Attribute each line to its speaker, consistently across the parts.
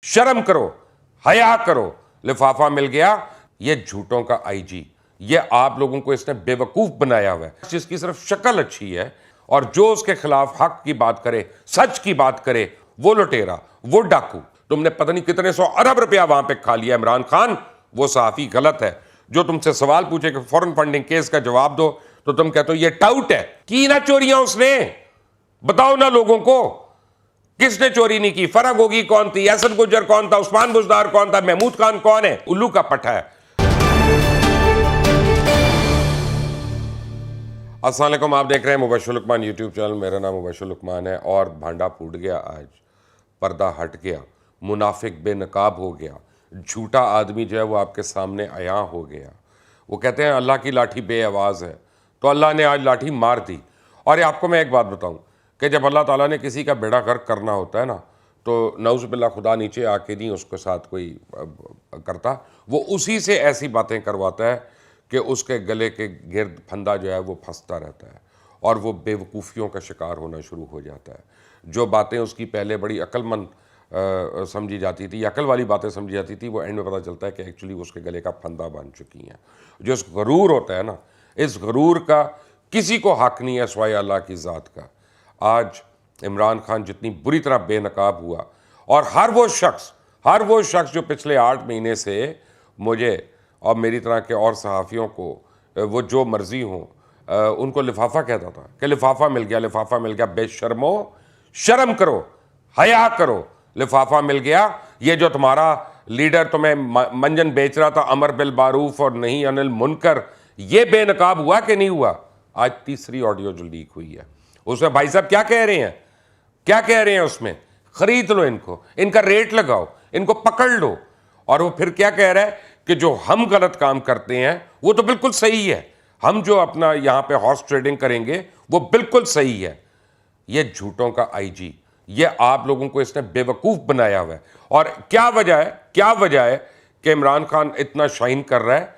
Speaker 1: शर्म करो, हया करो, लिफाफा मिल गया। ये झूठों का आईजी, ये आप लोगों को इसने बेवकूफ बनाया हुआ है, जिसकी सिर्फ शक्ल अच्छी है और जो उसके खिलाफ हक की बात करे, सच की बात करे, वो लुटेरा, वो डाकू। तुमने पता नहीं कितने 100 अरब रुपया वहां पे खा लिया। इमरान खान वो सहाफी गलत है जो तुमसे सवाल पूछे कि फॉरेन फंडिंग केस का जवाब दो, तो तुम कहते हो ये टाउट है। की ना चोरियां उसने, बताओ ना लोगों को किसने चोरी नहीं की। फरग होगी कौन थी, एहसन गुज्जर कौन था, उस्मान बुजदार कौन था, महमूद खान कौन है, उल्लू का पट्टा है। अस्सलाम वालेकुम, आप देख रहे हैं मुबश्शिर लुकमान यूट्यूब चैनल। मेरा नाम मुबश्शिर लुकमान है और भांडा फूट गया आज, पर्दा हट गया, मुनाफिक बेनकाब हो गया, झूठा आदमी जो है वो आपके सामने आया हो गया। वो कहते हैं अल्लाह की लाठी बे आवाज़ है, तो अल्लाह ने आज लाठी मार दी। और आपको मैं एक बात बताऊं कि जब अल्लाह ताला ने किसी का बेड़ा गर्क करना होता है ना, तो नऊज़ बिल्लाह खुदा नीचे आके नहीं उसके साथ कोई करता, वो उसी से ऐसी बातें करवाता है कि उसके गले के गिर्द फंदा जो है वो फंसता रहता है और वो बेवकूफ़ियों का शिकार होना शुरू हो जाता है। जो बातें उसकी पहले बड़ी अक्लमंद समझी जाती थी, अकल वाली बातें समझी जाती थी, वो एंड में पता चलता है कि एक्चुअली उसके गले का फंदा बन चुकी हैं। जो इस गरूर होता है ना, इस गरूर का किसी को हक नहीं है सिवाय अल्लाह की ज़ात का। आज इमरान खान जितनी बुरी तरह बेनकाब हुआ, और हर वो शख्स जो पिछले 8 महीने से मुझे और मेरी तरह के और सहाफ़ियों को वो जो मर्ज़ी हों उनको लिफाफा कहता था कि लिफाफा मिल गया, लिफाफा मिल गया। बेशर्मो, शर्म करो, हया करो, लिफाफा मिल गया। ये जो तुम्हारा लीडर तुम्हें मंजन बेच रहा था, अमर बिल मारूफ और नहीं अनिल मुनकर, ये बेनकाब हुआ कि नहीं हुआ? आज तीसरी ऑडियो जो लीक हुई है उसमें भाई साहब क्या कह रहे हैं, क्या कह रहे हैं उसमें? खरीद लो इनको, इनका रेट लगाओ, इनको पकड़ लो। और वो फिर क्या कह रहा है कि जो हम गलत काम करते हैं वो तो बिल्कुल सही है, हम जो अपना यहाँ पे हॉर्स ट्रेडिंग करेंगे वो बिल्कुल सही है। ये झूठों का आईजी, ये आप लोगों को इसने बेवकूफ़ बनाया हुआ है। और क्या वजह है कि इमरान खान इतना शाइन कर रहा है?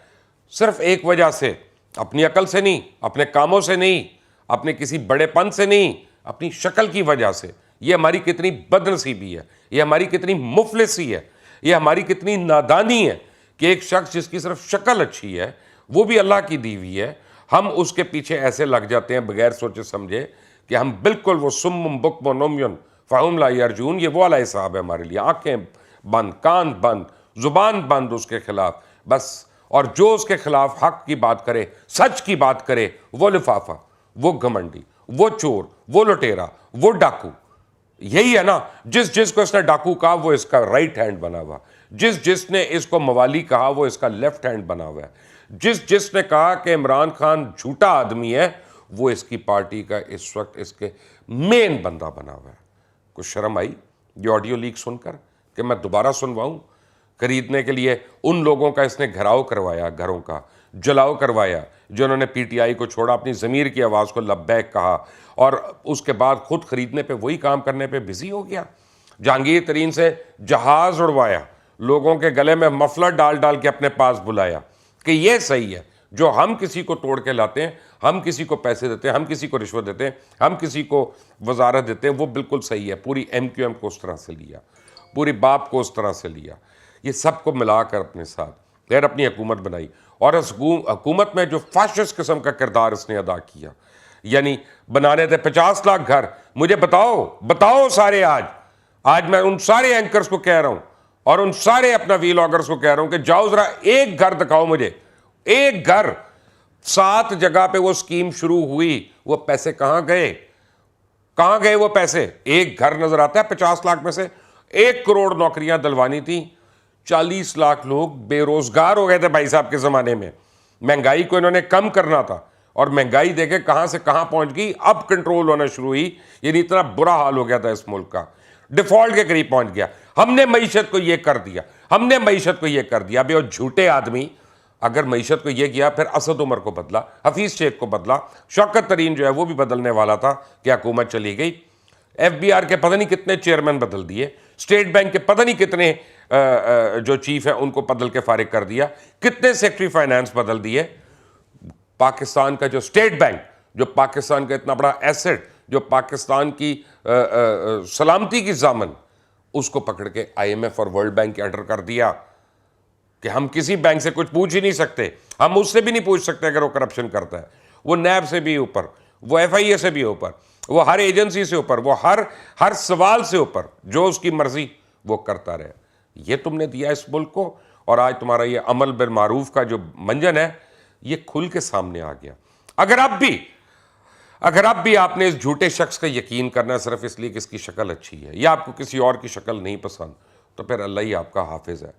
Speaker 1: सिर्फ एक वजह से, अपनी अकल से नहीं, अपने कामों से नहीं, अपने किसी बड़ेपन से नहीं, अपनी शक्ल की वजह से। ये हमारी कितनी बदनसीबी है, ये हमारी कितनी मुफलिसी है, ये हमारी कितनी नादानी है कि एक शख्स जिसकी सिर्फ शक्ल अच्छी है, वो भी अल्लाह की दी हुई है, हम उसके पीछे ऐसे लग जाते हैं बगैर सोचे समझे कि हम बिल्कुल वो सुम्मुम बुक्मुम नुम्युन फ़हुम ला यरजून, ये वो वाला हिसाब है हमारे लिए। आंखें बंद, कान बंद, ज़ुबान बंद उसके खिलाफ बस। और जो उसके खिलाफ हक की बात करे, सच की बात करे, वो लिफाफा, वो घमंडी, वो चोर, वो लुटेरा, वो डाकू। यही है ना, जिसको इसने डाकू कहा वो इसका राइट हैंड बना हुआ, जिसने इसको मवाली कहा वो इसका लेफ्ट हैंड बना हुआ है, जिसने कहा कि इमरान खान झूठा आदमी है वो इसकी पार्टी का इस वक्त इसके मेन बंदा बना हुआ है। कुछ शर्म आई ये ऑडियो लीक सुनकर कि मैं दोबारा सुनवाऊं? खरीदने के लिए उन लोगों का इसने घेराव करवाया, घरों का जलाओ करवाया, जिन्होंने पीटीआई को छोड़ा, अपनी ज़मीर की आवाज़ को लब्बैक कहा, और उसके बाद खुद खरीदने पे, वही काम करने पे बिजी हो गया। जहांगीर तरीन से जहाज़ उड़वाया, लोगों के गले में मफलर डाल डाल के अपने पास बुलाया कि ये सही है, जो हम किसी को तोड़ के लाते हैं, हम किसी को पैसे देते हैं, हम किसी को रिश्वत देते हैं, हम किसी को वजारत देते हैं, वो बिल्कुल सही है। पूरी MQM को उस तरह से लिया, पूरी बाप को उस तरह से लिया, ये सबको मिलाकर अपने साथ फिर अपनी हुकूमत बनाई। और इस हुकूमत में जो फाशिस्ट किस्म का किरदार इसने अदा किया, यानी बनाने थे 50 लाख घर। मुझे बताओ सारे, आज मैं उन सारे एंकर्स को कह रहा हूं और उन सारे अपना व्लॉगर्स को कह रहा हूं कि जाओ जरा एक घर दिखाओ मुझे, एक घर। 7 जगह पे वो स्कीम शुरू हुई, वो पैसे कहां गए वो पैसे? एक घर नजर आता है 50 लाख में से। 1 करोड़ नौकरियां दिलवानी थी, 40 लाख लोग बेरोजगार हो गए थे भाई साहब के ज़माने में। महंगाई को इन्होंने कम करना था और महंगाई देखे कहां से कहां पहुंच गई, अब कंट्रोल होना शुरू हुई। यानी इतना बुरा हाल हो गया था इस मुल्क का, डिफॉल्ट के करीब पहुंच गया। हमने मईशत को ये कर दिया, बे वो झूठे आदमी। अगर मईशत को ये किया, फिर असद उमर को बदला, हफीज शेख को बदला, शौकत तरीन जो है वो भी बदलने वाला था कि हुकूमत चली गई। FBR के पता नहीं कितने चेयरमैन बदल दिए, स्टेट बैंक के पता नहीं कितने जो चीफ है उनको बदल के फारिग कर दिया, कितने सेक्रेटरी फाइनेंस बदल दिए। पाकिस्तान का जो स्टेट बैंक, जो पाकिस्तान का इतना बड़ा एसेट, जो पाकिस्तान की सलामती की जामन, اس کو پکڑ کے IMF اور ورلڈ بینک کے انڈر کر دیا کہ ہم کسی بینک سے کچھ پوچھ ہی نہیں سکتے, ہم اس سے بھی نہیں پوچھ سکتے اگر وہ کرپشن کرتا ہے. وہ نیب سے بھی اوپر, وہ FIA سے بھی اوپر, وہ ہر ایجنسی سے اوپر, وہ ہر سوال سے اوپر, جو اس کی مرضی وہ کرتا رہے. یہ تم نے دیا اس ملک کو, اور آج تمہارا یہ عمل بالمعروف کا جو منجن ہے یہ کھل کے سامنے آ گیا. اگر اب بھی آپ نے اس جھوٹے شخص کا یقین کرنا ہے صرف اس لیے کہ اس کی شکل اچھی ہے یا آپ کو کسی اور کی شکل نہیں پسند, تو پھر اللہ ہی آپ کا حافظ ہے,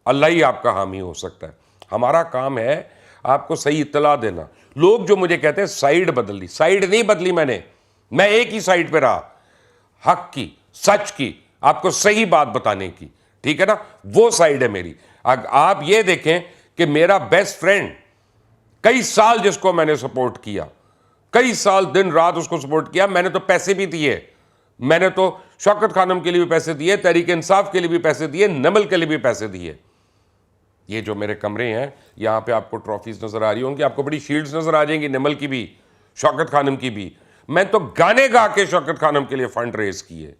Speaker 1: اللہ ہی آپ کا حامی ہو سکتا ہے. ہمارا کام ہے آپ کو صحیح اطلاع دینا. لوگ جو مجھے کہتے ہیں سائیڈ بدل لی, سائیڈ نہیں بدلی میں ایک ہی سائیڈ پہ رہا, حق کی, سچ کی, آپ کو صحیح بات بتانے کی, ٹھیک ہے نا, وہ سائیڈ ہے میری. آپ یہ دیکھیں کہ میرا بیسٹ فرینڈ کئی سال جس کو میں نے سپورٹ کیا, کئی سال دن رات اس کو سپورٹ کیا, میں نے تو پیسے بھی دیے, میں نے تو شوکت خانم کے لیے بھی پیسے دیے, تحریک انصاف کے لیے بھی پیسے دیے, نمل کے لیے بھی پیسے دیے. یہ جو میرے کمرے ہیں یہاں پہ آپ کو ٹرافیز نظر آ رہی ہوں گی, آپ کو بڑی شیلڈز نظر آ جائیں گی, نمل کی بھی, شوکت خانم کی بھی. میں تو گانے گا کے شوکت خانم کے لیے فنڈ ریز کیے,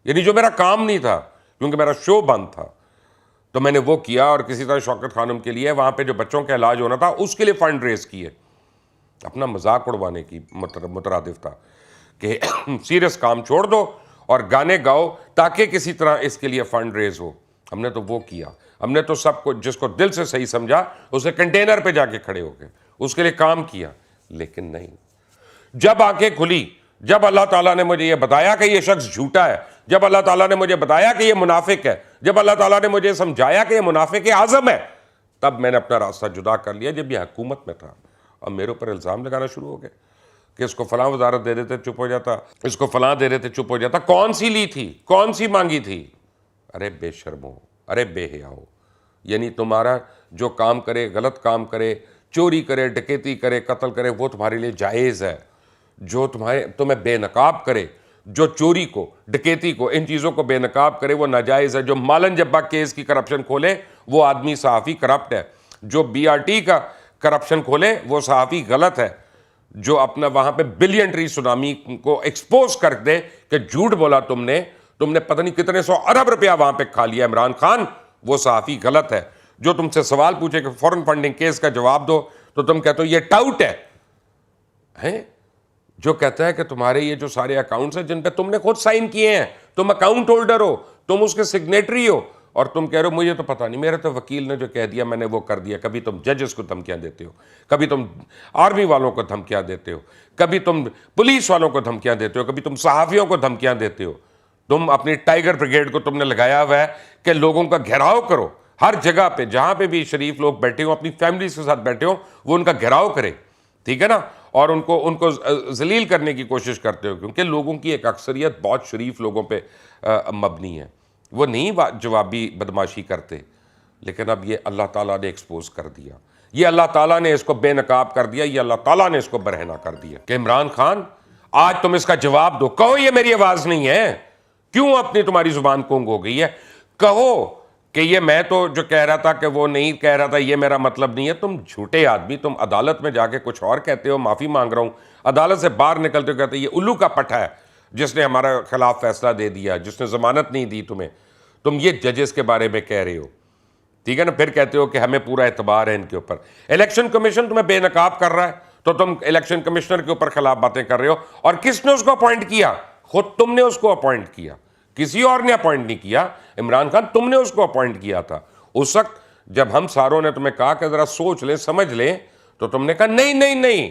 Speaker 1: یعنی جو میرا کام نہیں تھا کیونکہ میرا شو بند تھا تو میں نے وہ کیا, اور کسی طرح شوکت خانم کے لیے وہاں پہ جو بچوں کا علاج ہونا تھا اس کے لیے فنڈ ریز کیے. اپنا مذاق اڑوانے کی مترادف تھا کہ سیریس کام چھوڑ دو اور گانے گاؤ تاکہ کسی طرح اس کے لیے فنڈ ریز ہو. ہم نے تو وہ کیا, ہم نے تو سب کو جس کو دل سے صحیح سمجھا اسے کنٹینر پہ جا کے کھڑے ہو گئے, اس کے لیے کام کیا. لیکن نہیں, جب آنکھیں کھلی, جب اللہ تعالیٰ نے مجھے یہ بتایا کہ یہ شخص جھوٹا ہے, جب اللہ تعالیٰ نے مجھے بتایا کہ یہ منافق ہے, جب اللہ تعالیٰ نے مجھے سمجھایا کہ یہ منافق اعظم ہے, تب میں نے اپنا راستہ جدا کر لیا. جب یہ حکومت میں تھا اور میرے اوپر الزام لگانا شروع ہو گئے کہ اس کو فلاں وزارت دے دیتے چپ ہو جاتا, اس کو فلاں دے دیتے چپ ہو جاتا. کون سی لی تھی, کون سی مانگی تھی؟ ارے بے شرمو, ارے بے حیا ہو. یعنی تمہارا جو کام کرے, غلط کام کرے, چوری کرے, ڈکیتی کرے, قتل کرے, وہ تمہارے لیے جائز ہے. جو تمہیں بے نقاب کرے, جو چوری کو, ڈکیتی کو, ان چیزوں کو بے نقاب کرے, وہ ناجائز ہے. جو مالن جبا کیس کی کرپشن کھولے وہ آدمی صحافی کرپٹ ہے. جو BRT کا کرپشن کھولے وہ صحافی غلط ہے. جو اپنا وہاں پہ بلین سونامی کو ایکسپوز کر دے کہ جھوٹ بولا تم نے پتہ نہیں کتنے 100 ارب روپیہ وہاں پہ کھا لیا عمران خان, وہ صحافی غلط ہے. جو تم سے سوال پوچھے کہ فورن فنڈنگ کیس کا جواب دو تو تم کہتے ہو یہ ٹاؤٹ ہے. جو کہتا ہے کہ تمہارے یہ جو سارے اکاؤنٹس ہیں جن پہ تم نے خود سائن کیے ہیں, تم اکاؤنٹ ہولڈر ہو, تم اس کے سگنیٹری ہو, اور تم کہہ رہے ہو مجھے تو پتہ نہیں, میرے تو وکیل نے جو کہہ دیا میں نے وہ کر دیا. کبھی تم ججز کو دھمکیاں دیتے ہو, کبھی تم آرمی والوں کو دھمکیاں دیتے ہو, کبھی تم پولیس والوں کو دھمکیاں دیتے ہو, کبھی تم صحافیوں کو دھمکیاں دیتے ہو. تم اپنی ٹائیگر بریگیڈ کو تم نے لگایا ہوا ہے کہ لوگوں کا گھیراؤ کرو, ہر جگہ پہ جہاں پہ بھی شریف لوگ بیٹھے ہوں, اپنی فیملیز کے ساتھ بیٹھے ہوں, وہ ان کا گھیراؤ کرے, ٹھیک ہے نا, اور ان کو ذلیل کرنے کی کوشش کرتے ہو, کیونکہ لوگوں کی ایک اکثریت بہت شریف لوگوں پہ مبنی ہے. وہ نہیں جوابی بدماشی کرتے. لیکن اب یہ اللہ تعالیٰ نے ایکسپوز کر دیا, یہ اللہ تعالیٰ نے اس کو بے نقاب کر دیا, یہ اللہ تعالیٰ نے اس کو برہنہ کر دیا کہ عمران خان آج تم اس کا جواب دو. کہو یہ میری آواز نہیں ہے, کیوں اپنی تمہاری زبان کونگ ہو گئی ہے, کہو کہ یہ میں تو جو کہہ رہا تھا کہ وہ نہیں کہہ رہا تھا, یہ میرا مطلب نہیں ہے. تم جھوٹے آدمی, تم عدالت میں جا کے کچھ اور کہتے ہو, معافی مانگ رہا ہوں, عدالت سے باہر نکلتے ہو کہتے یہ الو کا پٹھا ہے جس نے ہمارے خلاف فیصلہ دے دیا, جس نے ضمانت نہیں دی تمہیں. تم یہ ججز کے بارے میں کہہ رہے ہو, ٹھیک ہے نا, پھر کہتے ہو کہ ہمیں پورا اعتبار ہے ان کے اوپر. الیکشن کمیشن تمہیں بے نقاب کر رہا ہے تو تم الیکشن کمشنر کے اوپر خلاف باتیں کر رہے ہو. اور کس نے اس کو اپوائنٹ کیا؟ خود تم نے اس کو اپوائنٹ کیا, کسی اور نے اپوائنٹ نہیں کیا. عمران خان تم نے اس کو اپوائنٹ کیا تھا. اس وقت جب ہم ساروں نے تمہیں کہا کہ ذرا سوچ لیں, سمجھ لیں, تو تم نے کہا نہیں,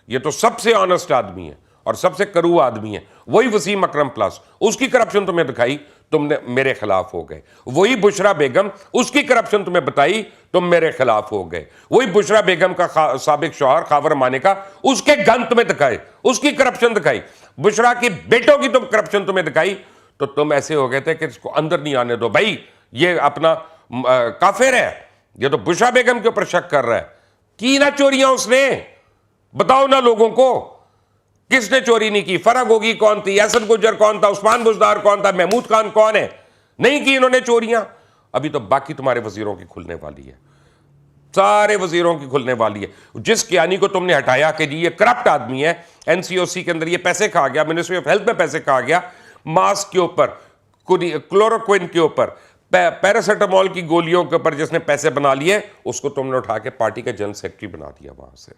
Speaker 1: یہ تو سب سے آنسٹ آدمی ہے اور سب سے کرو آدمی ہے. وہی وسیم اکرم پلس, اس کی کرپشن تمہیں دکھائی, تم نے میرے خلاف ہو گئے. وہی بشرا بیگم, اس کی کرپشن تمہیں بتائی, تم میرے خلاف ہو گئے. وہی بشرا بیگم کا سابق شوہر خاور مانے کا, اس کے گن تمہیں دکھائے, اس کی کرپشن دکھائی. بشرا کی بیٹوں کی کرپشن تمہیں دکھائی, تو تم ایسے ہو گئے تھے کہ اس کو اندر نہیں آنے دو بھائی, یہ اپنا کافر ہے, یہ تو بشرا بیگم کے اوپر شک کر رہا ہے. کی نہ چوریاں اس نے, بتاؤ نا لوگوں کو کس نے چوری نہیں کی. فرق ہوگی کون تھی, یاسر گجر کون تھا, عثمان بزدار کون تھا, محمود خان کون ہے, نہیں کی انہوں نے چوریاں. ابھی تو باقی تمہارے وزیروں کی کھلنے والی ہے, سارے وزیروں کی کھلنے والی ہے. جس کیانی کو تم نے ہٹایا کہ جی یہ کرپٹ آدمی ہے, NCOC کے اندر یہ پیسے کھا گیا, منسٹری آف ہیلتھ میں پیسے کھا گیا, ماسک کے اوپر क्लोरोक्विन के ऊपर, पैरासिटामोल की गोलियों के ऊपर जिसने पैसे बना लिए, उसको तुमने उठा के पार्टी का जनरल सेक्रेटरी बना दिया वहां से।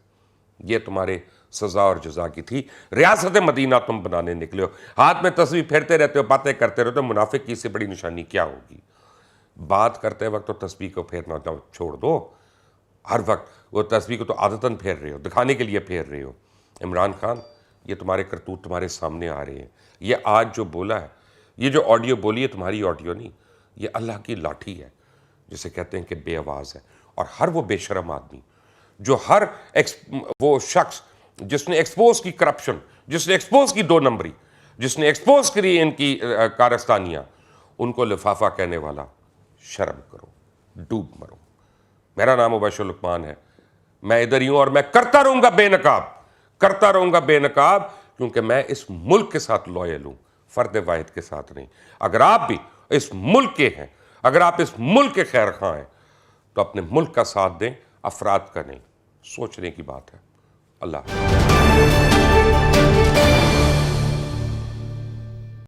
Speaker 1: ये तुम्हारे सजा और जजा की थी। रियासत मदीना तुम बनाने निकले हो, हाथ में तस्वीर फेरते रहते हो, बातें करते रहते हो। मुनाफिक की इससे बड़ी निशानी क्या होगी? बात करते वक्त तो तस्वीर को फेरना छोड़ दो, हर वक्त वो तस्वीर को तो आदतन फेर रहे हो, दिखाने के लिए फेर रहे हो। इमरान खान, ये तुम्हारे करतूत तुम्हारे सामने आ रहे हैं। ये आज जो बोला है, ये जो ऑडियो बोली है, तुम्हारी ऑडियो नहीं, ये अल्लाह की लाठी है जिसे कहते हैं कि बेआवाज़ है। और हर वो बेशरम आदमी जो वो शख्स जिसने एक्सपोज की करप्शन, जिसने एक्सपोज की 2 नंबरी, जिसने एक्सपोज करी इनकी कारस्तानियाँ, उनको लिफाफा कहने वाला, शर्म करो, डूब मरो। मेरा नाम मुबशर लुकमान है, मैं इधर ही हूं और मैं करता रहूंगा बेनकाब, करता रहूंगा बेनकाब, क्योंकि मैं इस मुल्क के साथ लॉयल हूं, फर्द वाहिद के साथ नहीं। अगर आप भी इस मुल्क के हैं, अगर आप इस मुल्क के खैर खां हैं, तो अपने मुल्क का साथ दें, अफराद का नहीं। सोचने की बात है। अल्लाह।